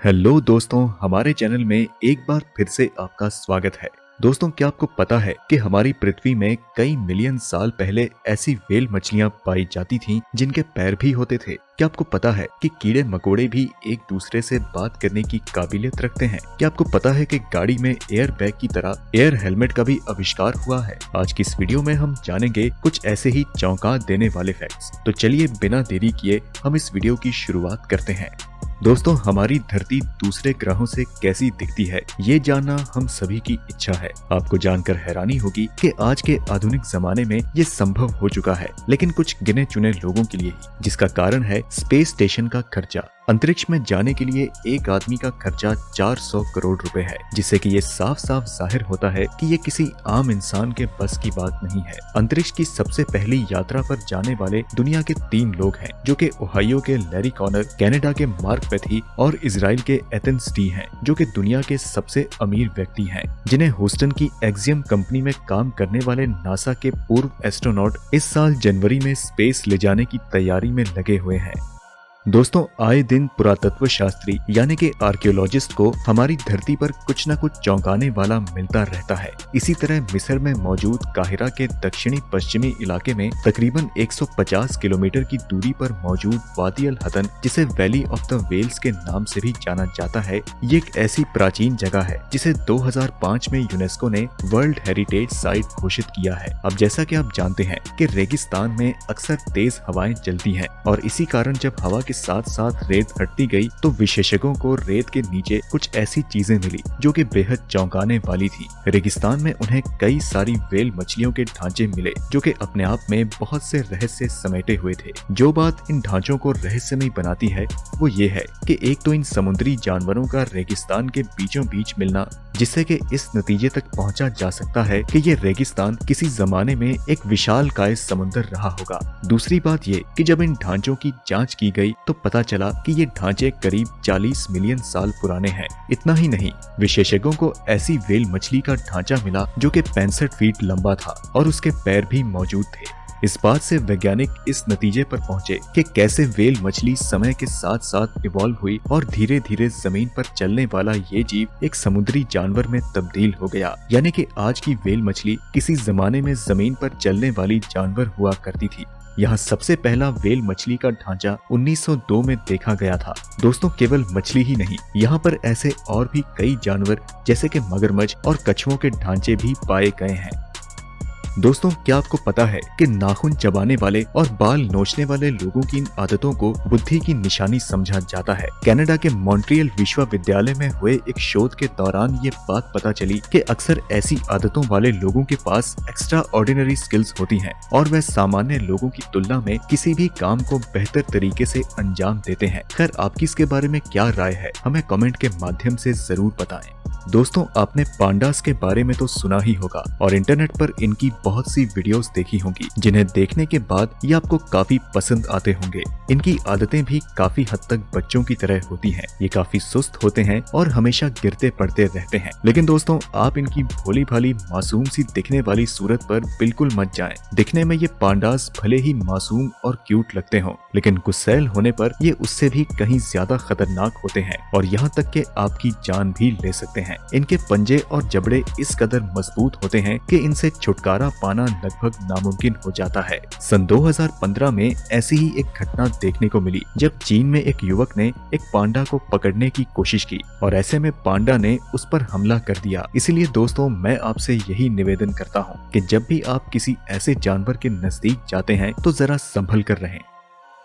Hello दोस्तों, हमारे channel में एक बार फिर से आपका स्वागत है। दोस्तों, क्या आपको पता है कि हमारी पृथ्वी में कई मिलियन साल पहले ऐसी व्हेल मछलियां पाई जाती थीं जिनके पैर भी होते थे। क्या आपको पता है कि कीड़े मकोड़े भी एक दूसरे से बात करने की काबिलियत रखते हैं? क्या आपको पता है कि गाड़ी में एयर बैग की तरह एयर हेलमेट का भी आविष्कार हुआ है? आज की इस वीडियो में हम जानेंगे कुछ ऐसे ही चौंका देने वाले फैक्ट्स। तो चलिए बिना देरी किए हम इस वीडियो की शुरुआत करते हैं। दोस्तों, हमारी धरती दूसरे ग्रहों से कैसी दिखती है, ये जानना हम सभी की इच्छा है। आपको जानकर हैरानी होगी कि आज के आधुनिक जमाने में ये संभव हो चुका है, लेकिन कुछ गिने चुने लोगों के लिए ही, जिसका कारण है स्पेस स्टेशन का खर्चा। अंतरिक्ष में जाने के लिए एक आदमी का खर्चा 400 करोड़ रुपए है, जिससे कि ये साफ साफ जाहिर होता है कि ये किसी आम इंसान के बस की बात नहीं है। अंतरिक्ष की सबसे पहली यात्रा पर जाने वाले दुनिया के 3 लोग हैं, जो कि ओहायो के लैरी कॉनर, कनाडा के मार्क पैथी और इजराइल के एथेंस टी हैं, जो कि दुनिया के सबसे अमीर व्यक्ति हैं, जिन्हें ह्यूस्टन की एक्सियम कंपनी में काम करने वाले नासा के पूर्व एस्ट्रोनॉट इस साल जनवरी में स्पेस ले जाने की तैयारी में लगे हुए हैं। दोस्तों, आए दिन पुरातत्व शास्त्री यानी कि आर्कियोलॉजिस्ट को हमारी धरती पर कुछ न कुछ चौंकाने वाला मिलता रहता है। इसी तरह मिस्र में मौजूद काहिरा के दक्षिणी पश्चिमी इलाके में तकरीबन 150 किलोमीटर की दूरी पर मौजूद वादी अल हतन, जिसे वैली ऑफ द वेल्स के नाम से भी जाना जाता है, ये एक ऐसी प्राचीन जगह है जिसे 2005 में यूनेस्को ने वर्ल्ड हेरिटेज साइट घोषित किया है। अब जैसा कि आप जानते हैं कि रेगिस्तान में अक्सर तेज हवाएं चलती हैं, और इसी कारण जब हवा साथ साथ रेत हटती गई तो विशेषज्ञों को रेत के नीचे कुछ ऐसी चीजें मिली जो कि बेहद चौंकाने वाली थी। रेगिस्तान में उन्हें कई सारी व्हेल मछलियों के ढांचे मिले जो कि अपने आप में बहुत से रहस्य समेटे हुए थे। जो बात इन ढांचों को रहस्यमय बनाती है वो ये है कि एक तो इन समुद्री जानवरों का रेगिस्तान के बीचों बीच मिलना, जिससे कि इस नतीजे तक पहुंचा जा सकता है कि ये रेगिस्तान किसी जमाने में एक विशालकाय समुद्र रहा होगा। दूसरी बात ये कि जब इन ढांचों की जांच की गई तो पता चला कि ये ढांचे करीब 40 मिलियन साल पुराने हैं। इतना ही नहीं, विशेषज्ञों को ऐसी व्हेल मछली का ढांचा मिला जो कि 65 फीट लंबा था और उसके पैर भी मौजूद थे। इस बात से वैज्ञानिक इस नतीजे पर पहुंचे कि कैसे व्हेल मछली समय के साथ साथ इवॉल्व हुई और धीरे धीरे जमीन पर चलने वाला ये जीव एक समुद्री जानवर में तब्दील हो गया। यानी कि आज की व्हेल मछली किसी जमाने में जमीन पर चलने वाली जानवर हुआ करती थी। यहाँ सबसे पहला व्हेल मछली का ढांचा 1902 में देखा गया था। दोस्तों, केवल मछली ही नहीं, यहाँ पर ऐसे और भी कई जानवर जैसे कि मगरमच्छ और कछुओं के ढांचे भी पाए गए हैं। दोस्तों, क्या आपको पता है कि नाखून चबाने वाले और बाल नोचने वाले लोगों की इन आदतों को बुद्धि की निशानी समझा जाता है? कनाडा के मॉन्ट्रियल विश्वविद्यालय में हुए एक शोध के दौरान ये बात पता चली कि अक्सर ऐसी आदतों वाले लोगों के पास एक्स्ट्रा ऑर्डिनरी स्किल्स होती हैं और वह सामान्य लोगों की तुलना में किसी भी काम को बेहतर तरीके से अंजाम देते हैं। खैर, आपकी इसके बारे में क्या राय है, हमें कमेंट के माध्यम से जरूर बताएं। दोस्तों, आपने पांडास के बारे में तो सुना ही होगा और इंटरनेट पर इनकी बहुत सी वीडियोस देखी होंगी, जिन्हें देखने के बाद ये आपको काफी पसंद आते होंगे। इनकी आदतें भी काफी हद तक बच्चों की तरह होती हैं। ये काफी सुस्त होते हैं और हमेशा गिरते पड़ते रहते हैं। लेकिन दोस्तों, आप इनकी भोली भाली मासूम सी दिखने वाली सूरत पर बिल्कुल मत जाएं। दिखने में ये पांडास भले ही मासूम और क्यूट लगते हों, लेकिन गुस्सैल होने पर ये उससे भी कहीं ज्यादा खतरनाक होते हैं और यहाँ तक कि आपकी जान भी ले सकते हैं। इनके पंजे और जबड़े इस कदर मजबूत होते हैं कि इनसे छुटकारा पाना लगभग नामुमकिन हो जाता है। सन 2015 में ऐसी ही एक घटना देखने को मिली जब चीन में एक युवक ने एक पांडा को पकड़ने की कोशिश की और ऐसे में पांडा ने उस पर हमला कर दिया। इसलिए दोस्तों, मैं आपसे यही निवेदन करता हूँ कि जब भी आप किसी ऐसे जानवर के नजदीक जाते हैं तो जरा संभल कर रहें।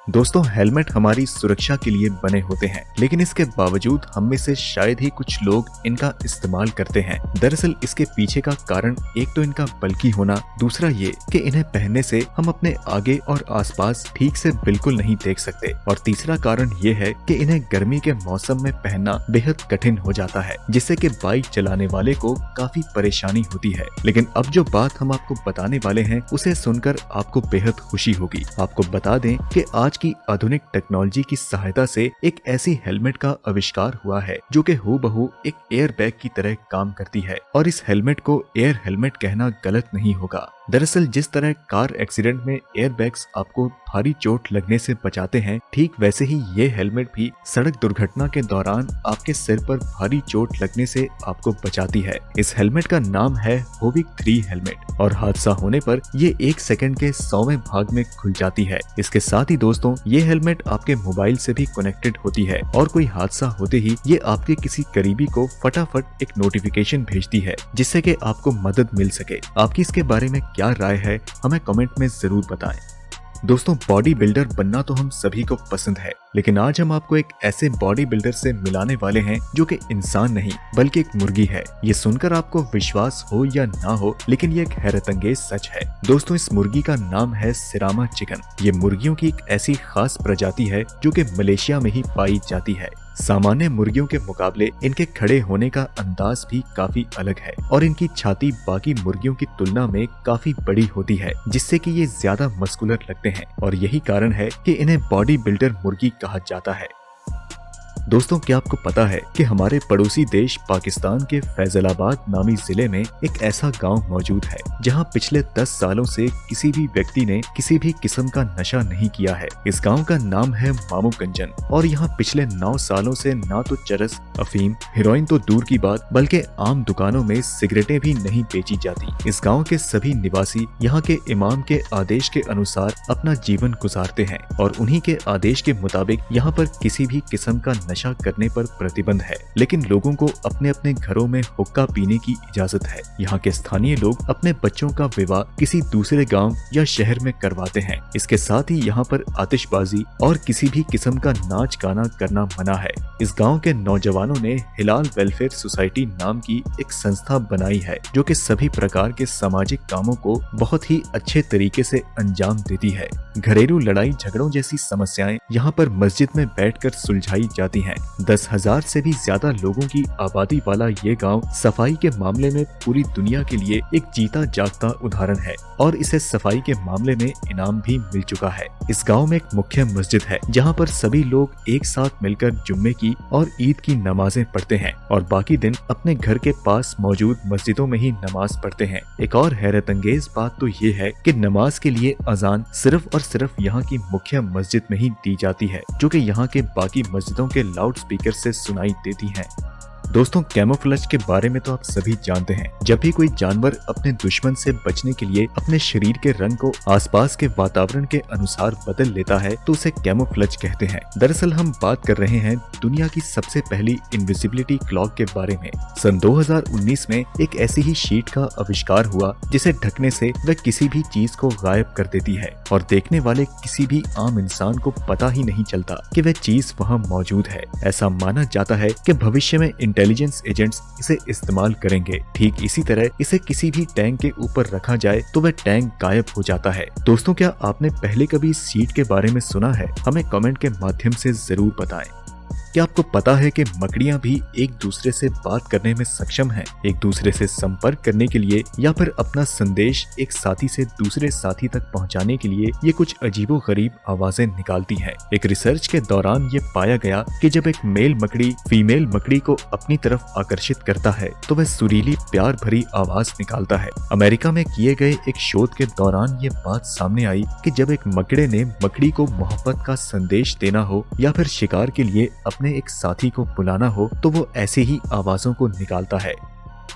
दोस्तों, हेलमेट हमारी सुरक्षा के लिए बने होते हैं, लेकिन इसके बावजूद हम में से शायद ही कुछ लोग इनका इस्तेमाल करते हैं। दरअसल इसके पीछे का कारण एक तो इनका बल्कि होना, दूसरा ये कि इन्हें पहनने से हम अपने आगे और आसपास ठीक से बिल्कुल नहीं देख सकते, और तीसरा कारण ये है कि इन्हें गर्मी के मौसम में पहनना बेहद कठिन हो जाता है, जिससे कि बाइक चलाने वाले को काफी परेशानी होती है। लेकिन अब जो बात हम आपको बताने वाले हैं उसे सुनकर आपको बेहद खुशी होगी। आपको बता दें कि आज की आधुनिक टेक्नोलॉजी की सहायता से एक ऐसी हेलमेट का आविष्कार हुआ है जो कि हूबहू एक एयर बैग की तरह काम करती है, और इस हेलमेट को एयर हेलमेट कहना गलत नहीं होगा। दरअसल जिस तरह कार एक्सीडेंट में एयरबैग्स आपको भारी चोट लगने से बचाते हैं, ठीक वैसे ही ये हेलमेट भी सड़क दुर्घटना के दौरान आपके सिर पर भारी चोट लगने से आपको बचाती है। इस हेलमेट का नाम है होविक 3 हेलमेट और हादसा होने पर ये 1 सेकंड के 100वें भाग में खुल जाती है। इसके साथ ही दोस्तों ये हेलमेट आपके मोबाइल से भी कनेक्टेड होती है और कोई हादसा होते ही ये आपके किसी करीबी को फटाफट एक नोटिफिकेशन भेजती है जिससे कि आपको मदद मिल सके। आपकी इसके बारे में क्या राय है, हमें कमेंट में जरूर बताएं। दोस्तों बॉडी बिल्डर बनना तो हम सभी को पसंद है, लेकिन आज हम आपको एक ऐसे बॉडी बिल्डर से मिलाने वाले हैं जो कि इंसान नहीं बल्कि एक मुर्गी है। ये सुनकर आपको विश्वास हो या ना हो, लेकिन ये एक हैरतअंगेज सच है। दोस्तों इस मुर्गी का नाम है सिरामा चिकन। ये मुर्गियों की एक ऐसी खास प्रजाति है जो कि मलेशिया में ही पाई जाती है। सामान्य मुर्गियों के मुकाबले इनके खड़े होने का अंदाज भी काफी अलग है और इनकी छाती बाकी मुर्गियों की तुलना में काफी बड़ी होती है, जिससे कि ये ज्यादा मस्कुलर लगते हैं और यही कारण है कि इन्हें बॉडी बिल्डर मुर्गी कहा जाता है। दोस्तों क्या आपको पता है कि हमारे पड़ोसी देश पाकिस्तान के फैजलाबाद नामी जिले में एक ऐसा गांव मौजूद है जहां पिछले 10 सालों से किसी भी व्यक्ति ने किसी भी किस्म का नशा नहीं किया है। इस गांव का नाम है मामूगंजन और यहां पिछले 9 सालों से ना तो चरस, अफीम, हेरोइन तो दूर की बात बल्कि आम दुकानों में सिगरेटें भी नहीं बेची जाती। इस गाँव के सभी निवासी यहाँ के इमाम के आदेश के अनुसार अपना जीवन गुजारते हैं और उन्हीं के आदेश के मुताबिक यहाँ पर किसी भी किस्म का नशा करने पर प्रतिबंध है, लेकिन लोगों को अपने अपने घरों में हुक्का पीने की इजाजत है। यहाँ के स्थानीय लोग अपने बच्चों का विवाह किसी दूसरे गांव या शहर में करवाते हैं। इसके साथ ही यहाँ पर आतिशबाजी और किसी भी किस्म का नाच गाना करना मना है। इस गांव के नौजवानों ने हिलाल वेलफेयर सोसाइटी नाम की एक संस्था बनाई है जो कि सभी प्रकार के सामाजिक कामों को बहुत ही अच्छे तरीके से अंजाम देती है। घरेलू लड़ाई झगड़ों जैसी समस्याएं यहाँ पर मस्जिद में बैठकर सुलझाई जाती हैं। 10,000 से भी ज्यादा लोगों की आबादी वाला ये गांव सफाई के मामले में पूरी दुनिया के लिए एक जीता जागता उदाहरण है और इसे सफाई के मामले में इनाम भी मिल चुका है। इस गांव में एक मुख्य मस्जिद है जहां पर सभी लोग एक साथ मिलकर जुम्मे की और ईद की नमाजें पढ़ते हैं और बाकी दिन अपने घर के पास मौजूद मस्जिदों में ही नमाज पढ़ते हैं। एक और हैरतअंगेज बात तो ये है कि नमाज के लिए अजान सिर्फ और सिर्फ यहाँ की मुख्य मस्जिद में ही दी जाती है, जो कि यहाँ के बाकी मस्जिदों के लाउड स्पीकर से सुनाई देती हैं। दोस्तों कैमोफ्लेज के बारे में तो आप सभी जानते हैं। जब भी कोई जानवर अपने दुश्मन से बचने के लिए अपने शरीर के रंग को आसपास के वातावरण के अनुसार बदल लेता है तो उसे कैमोफ्लेज कहते हैं। दरअसल हम बात कर रहे हैं दुनिया की सबसे पहली इनविजिबिलिटी क्लॉक के बारे में। सन 2019 में एक ऐसी ही शीट का आविष्कार हुआ जिसे ढकने से वह किसी भी चीज को गायब कर देती है और देखने वाले किसी भी आम इंसान को पता ही नहीं चलता कि वह चीज वहाँ मौजूद है। ऐसा माना जाता है कि भविष्य में इंटेलिजेंस एजेंट्स इसे इस्तेमाल करेंगे। ठीक इसी तरह इसे किसी भी टैंक के ऊपर रखा जाए तो वह टैंक गायब हो जाता है। दोस्तों क्या आपने पहले कभी इस सीट के बारे में सुना है? हमें कमेंट के माध्यम से जरूर बताएं। क्या आपको पता है कि मकड़ियां भी एक दूसरे से बात करने में सक्षम हैं? एक दूसरे से संपर्क करने के लिए या फिर अपना संदेश एक साथी से दूसरे साथी तक पहुंचाने के लिए ये कुछ अजीबोगरीब आवाजें निकालती हैं। एक रिसर्च के दौरान ये पाया गया कि जब एक मेल मकड़ी फीमेल मकड़ी को अपनी तरफ आकर्षित करता है तो वह सुरीली प्यार भरी आवाज निकालता है। अमेरिका में किए गए एक शोध के दौरान ये बात सामने आई कि जब एक मकड़े ने मकड़ी को मोहब्बत का संदेश देना हो या फिर शिकार के लिए अपने एक साथी को बुलाना हो तो वो ऐसी ही आवाजों को निकालता है।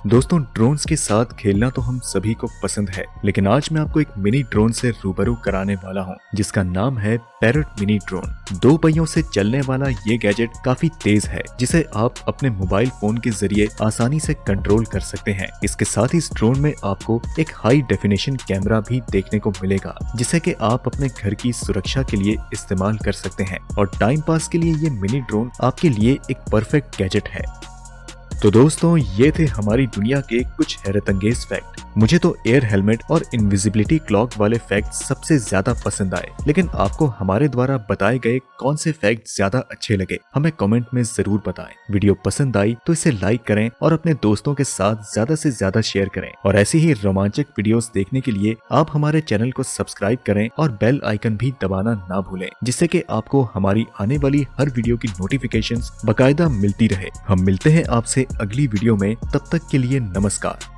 दोस्तों ड्रोन्स के साथ खेलना तो हम सभी को पसंद है, लेकिन आज मैं आपको एक मिनी ड्रोन से रूबरू कराने वाला हूं जिसका नाम है पैरट मिनी ड्रोन। 2 पहियों से चलने वाला ये गैजेट काफी तेज है जिसे आप अपने मोबाइल फोन के जरिए आसानी से कंट्रोल कर सकते हैं। इसके साथ ही इस ड्रोन में आपको एक हाई डेफिनेशन कैमरा भी देखने को मिलेगा जिसे कि आप अपने घर की सुरक्षा के लिए इस्तेमाल कर सकते हैं और टाइम पास के लिए ये मिनी ड्रोन आपके लिए एक परफेक्ट गैजेट है। तो दोस्तों ये थे हमारी दुनिया के कुछ हैरतअंगेज फैक्ट। मुझे तो एयर हेलमेट और इनविजिबिलिटी क्लॉक वाले फैक्ट सबसे ज्यादा पसंद आए, लेकिन आपको हमारे द्वारा बताए गए कौन से फैक्ट ज्यादा अच्छे लगे हमें कमेंट में जरूर बताएं। वीडियो पसंद आई तो इसे लाइक करें और अपने दोस्तों के साथ ज्यादा से ज्यादा शेयर करें और ऐसी ही रोमांचक वीडियोस देखने के लिए आप हमारे चैनल को सब्सक्राइब करें और बेल आइकन भी दबाना ना भूलें, जिससे कि आपको हमारी आने वाली हर वीडियो की नोटिफिकेशंस बाकायदा मिलती रहे। हम मिलते हैं आपसे अगली वीडियो में, तब तक के लिए नमस्कार।